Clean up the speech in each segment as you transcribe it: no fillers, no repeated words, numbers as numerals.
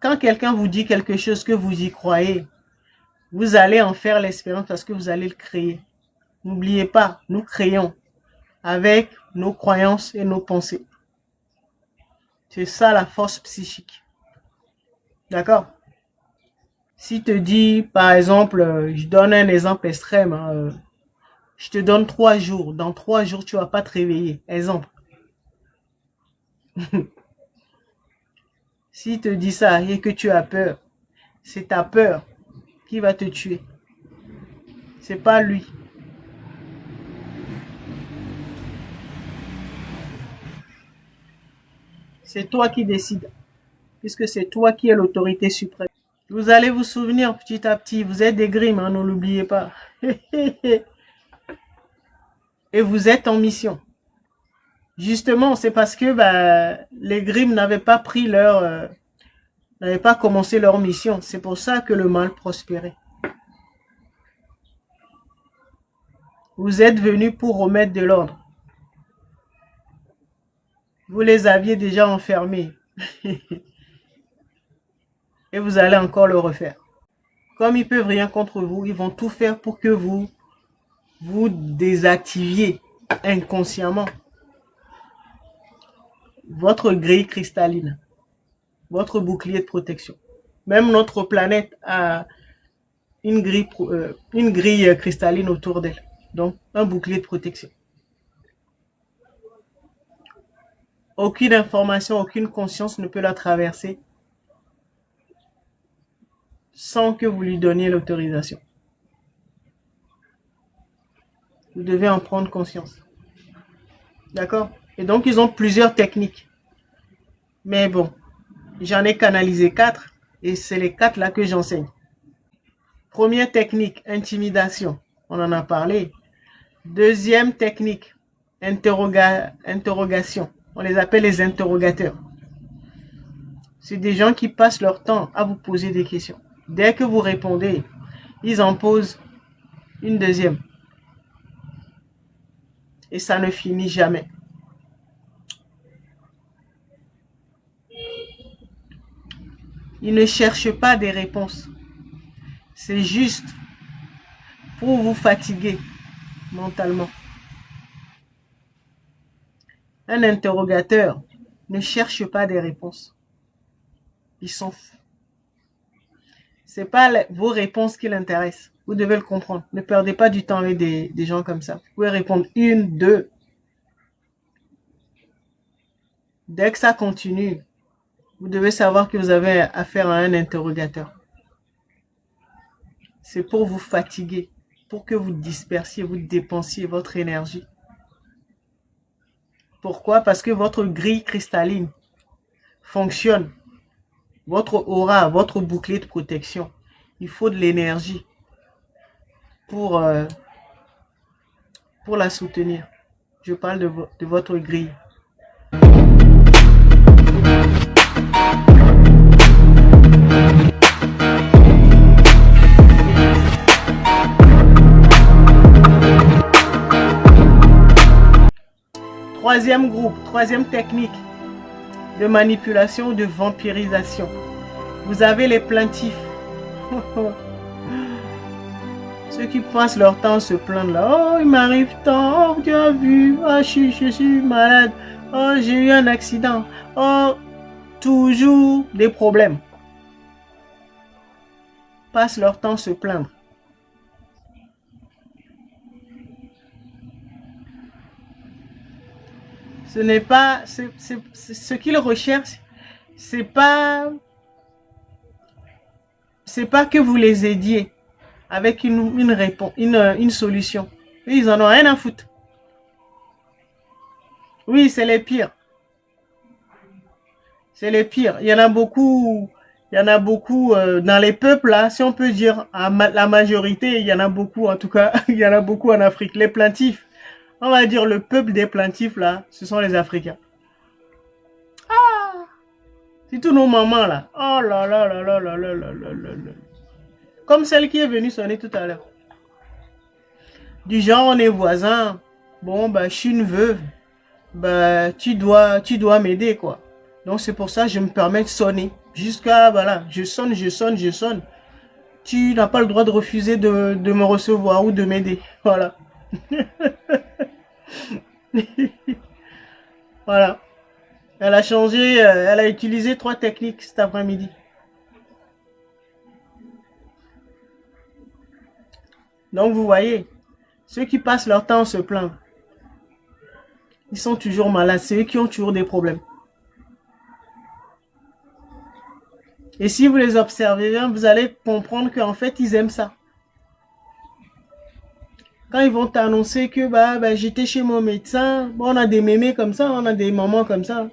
Quand quelqu'un vous dit quelque chose que vous y croyez, vous allez en faire l'expérience parce que vous allez le créer. N'oubliez pas, nous créons avec nos croyances et nos pensées. C'est ça la force psychique. D'accord? Si te dis, par exemple, je donne un exemple extrême, hein, je te donne 3 jours. Dans 3 jours, tu vas pas te réveiller. Exemple. Si te dit ça et que tu as peur, c'est ta peur qui va te tuer. C'est pas lui. C'est toi qui décides. Puisque c'est toi qui es l'autorité suprême. Vous allez vous souvenir petit à petit. Vous êtes des grimes, hein, ne l'oubliez pas. Et vous êtes en mission. Justement, c'est parce que les Grimm n'avaient pas pris n'avaient pas commencé leur mission. C'est pour ça que le mal prospérait. Vous êtes venus pour remettre de l'ordre. Vous les aviez déjà enfermés. Et vous allez encore le refaire. Comme ils peuvent rien contre vous, ils vont tout faire pour que vous désactiviez inconsciemment votre grille cristalline, votre bouclier de protection. Même notre planète a une grille cristalline autour d'elle. Donc, un bouclier de protection. Aucune information, aucune conscience ne peut la traverser sans que vous lui donniez l'autorisation. Vous devez en prendre conscience. D'accord? Et donc, ils ont plusieurs techniques. Mais bon, j'en ai canalisé 4 et c'est les 4 là que j'enseigne. Première technique, intimidation. On en a parlé. Deuxième technique, interrogation. On les appelle les interrogateurs. C'est des gens qui passent leur temps à vous poser des questions. Dès que vous répondez, ils en posent une deuxième. Et ça ne finit jamais. Ils ne cherchent pas des réponses. C'est juste pour vous fatiguer mentalement. Un interrogateur ne cherche pas des réponses. Il s'en fout. C'est pas vos réponses qui l'intéressent. Vous devez le comprendre. Ne perdez pas du temps avec des gens comme ça. Vous pouvez répondre une, deux. Dès que ça continue, vous devez savoir que vous avez affaire à un interrogateur. C'est pour vous fatiguer, pour que vous dispersiez, vous dépensiez votre énergie. Pourquoi? Parce que votre grille cristalline fonctionne. Votre aura, votre bouclier de protection. Il faut de l'énergie pour la soutenir. Je parle de votre grille. Troisième groupe, troisième technique de manipulation ou de vampirisation. Vous avez les plaintifs. Ceux qui passent leur temps à se plaindre là. Oh, il m'arrive tant. Oh, tu as vu. Oh, je suis malade. Oh, j'ai eu un accident. Oh, toujours des problèmes. Passent leur temps à se plaindre. Ce n'est pas... ce qu'ils recherchent, c'est pas que vous les aidiez avec une réponse, une solution. Ils en ont rien à foutre. Oui, c'est les pires. C'est les pires. Il y en a beaucoup. Il y en a beaucoup dans les peuples là, si on peut dire la majorité, il y en a beaucoup en tout cas, il y en a beaucoup en Afrique. Les plaintifs, on va dire le peuple des plaintifs là, ce sont les Africains. Ah, c'est tous nos mamans là. Oh là là là là là là là là là. Comme celle qui est venue sonner tout à l'heure. Du genre on est voisins. Bon bah je suis une veuve. Bah tu dois m'aider quoi. Donc c'est pour ça que je me permets de sonner. Jusqu'à, voilà, je sonne, je sonne, je sonne. Tu n'as pas le droit de refuser de me recevoir ou de m'aider. Voilà. Voilà. Elle a changé, elle a utilisé 3 techniques cet après-midi. Donc vous voyez, ceux qui passent leur temps à se plaindre, ils sont toujours malades. C'est eux qui ont toujours des problèmes. Et si vous les observez bien, vous allez comprendre qu'en fait, ils aiment ça. Quand ils vont t'annoncer que j'étais chez mon médecin, bon, on a des mémés comme ça, on a des mamans comme ça,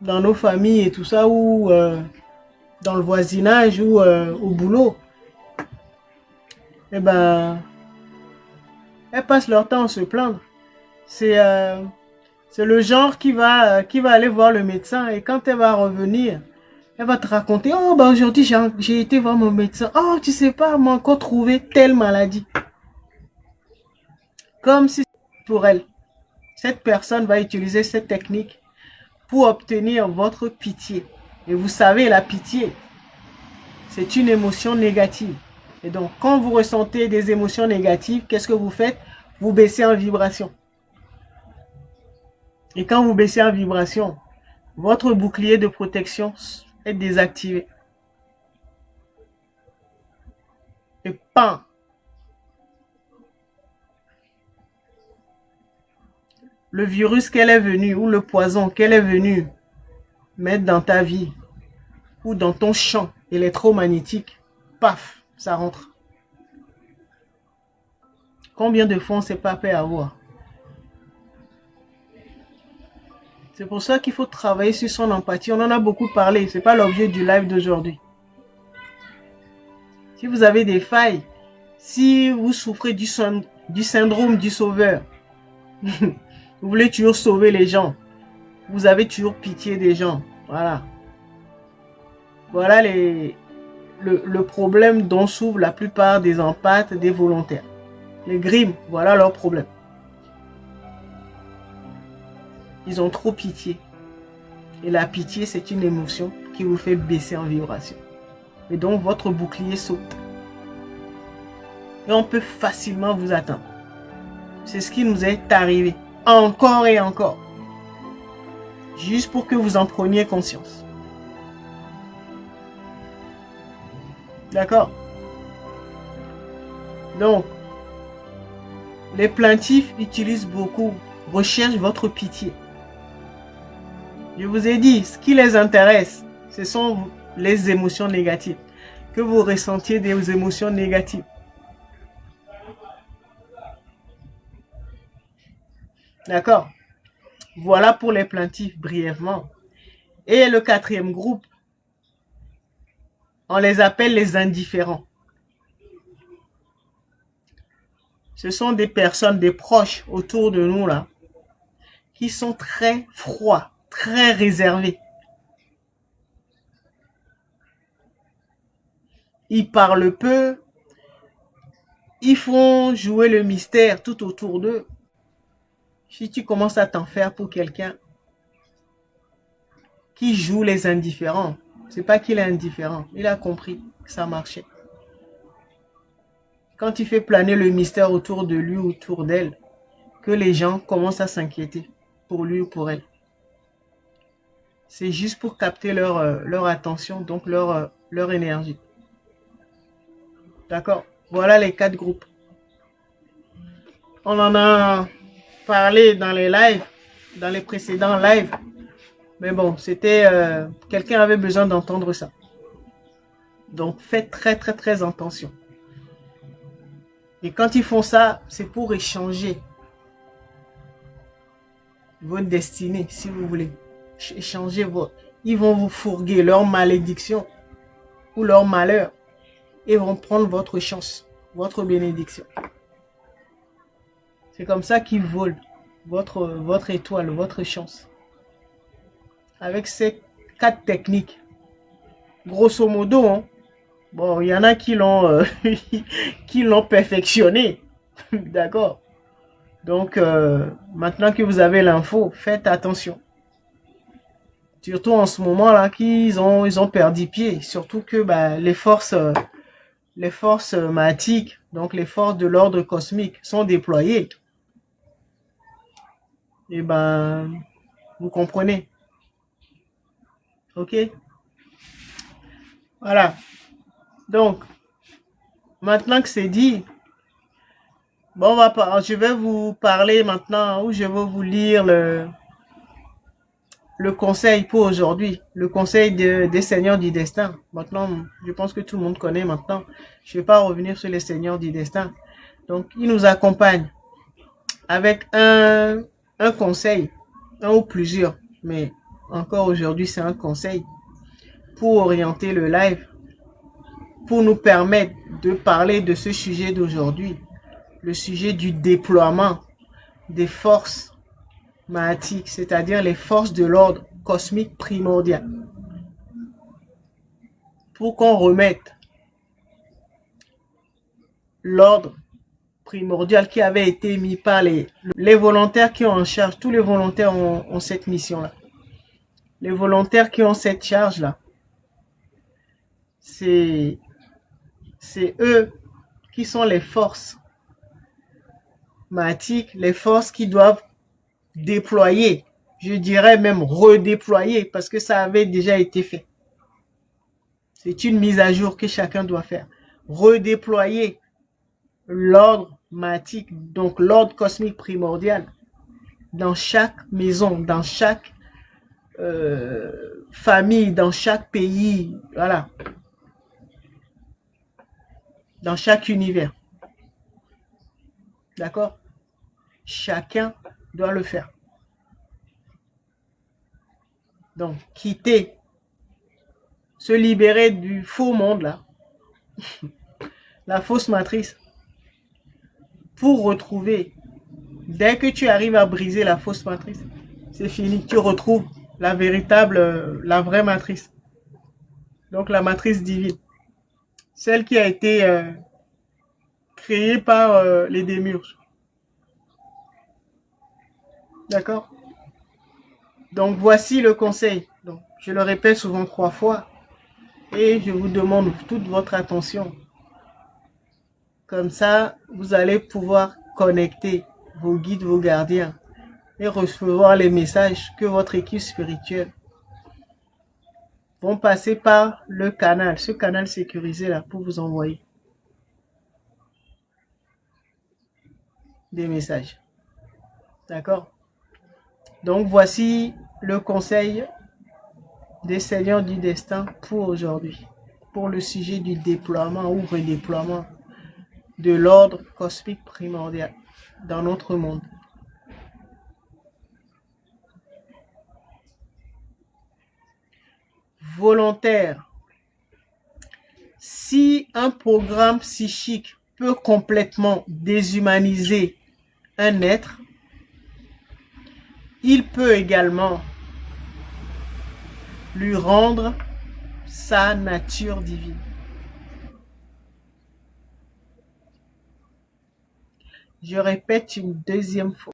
dans nos familles et tout ça, ou dans le voisinage, ou au boulot. Eh ben, elles passent leur temps à se plaindre. C'est le genre qui va aller voir le médecin et quand elle va revenir, elle va te raconter, oh aujourd'hui j'ai été voir mon médecin, oh tu sais pas, m'a encore trouvé telle maladie. Comme si pour elle, cette personne va utiliser cette technique pour obtenir votre pitié. Et vous savez, la pitié, c'est une émotion négative. Et donc, quand vous ressentez des émotions négatives, qu'est-ce que vous faites? Vous baissez en vibration. Et quand vous baissez en vibration, votre bouclier de protection est désactivé. Et pan! Le virus qu'elle est venue, ou le poison qu'elle est venue mettre dans ta vie, ou dans ton champ électromagnétique, paf, ça rentre. Combien de fois on ne s'est pas fait avoir? C'est pour ça qu'il faut travailler sur son empathie. On en a beaucoup parlé. Ce n'est pas l'objet du live d'aujourd'hui. Si vous avez des failles, si vous souffrez du syndrome du sauveur, vous voulez toujours sauver les gens, vous avez toujours pitié des gens. Voilà. Voilà le problème dont souffrent la plupart des empathes, des volontaires. Les grimes, voilà leur problème. Ils ont trop pitié. Et la pitié, c'est une émotion qui vous fait baisser en vibration. Et donc, votre bouclier saute. Et on peut facilement vous atteindre. C'est ce qui nous est arrivé. Encore et encore. Juste pour que vous en preniez conscience. D'accord? Donc, les plaintifs utilisent beaucoup, recherchent votre pitié. Je vous ai dit, ce qui les intéresse, ce sont les émotions négatives. Que vous ressentiez des émotions négatives. D'accord? Voilà pour les plaintifs brièvement. Et le 4e groupe, on les appelle les indifférents. Ce sont des personnes, des proches autour de nous là, qui sont très froids, très réservés. Ils parlent peu, ils font jouer le mystère tout autour d'eux. Si tu commences à t'en faire pour quelqu'un qui joue les indifférents, c'est pas qu'il est indifférent, il a compris que ça marchait. Quand il fait planer le mystère autour de lui, autour d'elle, que les gens commencent à s'inquiéter pour lui ou pour elle. C'est juste pour capter leur attention, donc leur énergie. D'accord? Voilà les 4 groupes. On en a parlé dans les lives, dans les précédents lives. Mais bon, c'était... quelqu'un avait besoin d'entendre ça. Donc, faites très, très, très attention. Et quand ils font ça, c'est pour échanger votre destinée, si vous voulez. Échanger votre... Ils vont vous fourguer leur malédiction ou leur malheur et vont prendre votre chance, votre bénédiction. C'est comme ça qu'ils volent votre étoile, votre chance. Avec ces 4 techniques, grosso modo, hein, bon, il y en a qui l'ont qui l'ont perfectionné. D'accord? Donc, maintenant que vous avez l'info, faites attention. Surtout en ce moment-là, ils ont perdu pied. Surtout que bah, les forces mathiques, donc les forces de l'ordre cosmique, sont déployées. Et ben, vous comprenez. Ok? Voilà. Donc, maintenant que c'est dit, bon, je vais vous parler maintenant, ou je vais vous lire le conseil pour aujourd'hui, le conseil des seigneurs du destin. Maintenant, je pense que tout le monde connaît maintenant. Je ne vais pas revenir sur les seigneurs du destin. Donc, ils nous accompagnent avec un conseil, un ou plusieurs, mais encore aujourd'hui, c'est un conseil pour orienter le live, pour nous permettre de parler de ce sujet d'aujourd'hui, le sujet du déploiement des forces mathématiques, c'est-à-dire les forces de l'ordre cosmique primordial, pour qu'on remette l'ordre primordial qui avait été mis par les volontaires qui ont en charge. Tous les volontaires ont cette mission-là. Les volontaires qui ont cette charge-là, c'est eux qui sont les forces mathématiques, les forces qui doivent déployer, je dirais même redéployer, parce que ça avait déjà été fait. C'est une mise à jour que chacun doit faire. Redéployer l'ordre mathématique, donc l'ordre cosmique primordial, dans chaque maison, dans chaque famille, dans chaque pays, voilà, dans chaque univers. D'accord? Chacun doit le faire. Donc, quitter, se libérer du faux monde, là, la fausse matrice, pour retrouver, dès que tu arrives à briser la fausse matrice, c'est fini, tu retrouves la véritable, la vraie matrice. Donc, la matrice divine. Celle qui a été créée par les démiurges. D'accord? Donc, voici le conseil. Donc, je le répète souvent 3 fois et je vous demande toute votre attention. Comme ça, vous allez pouvoir connecter vos guides, vos gardiens et recevoir les messages que votre équipe spirituelle vont passer par le canal, ce canal sécurisé là pour vous envoyer des messages. D'accord? Donc, voici le conseil des seigneurs du destin pour aujourd'hui, pour le sujet du déploiement ou redéploiement de l'ordre cosmique primordial dans notre monde. Volontaire. Si un programme psychique peut complètement déshumaniser un être, il peut également lui rendre sa nature divine. Je répète une deuxième fois.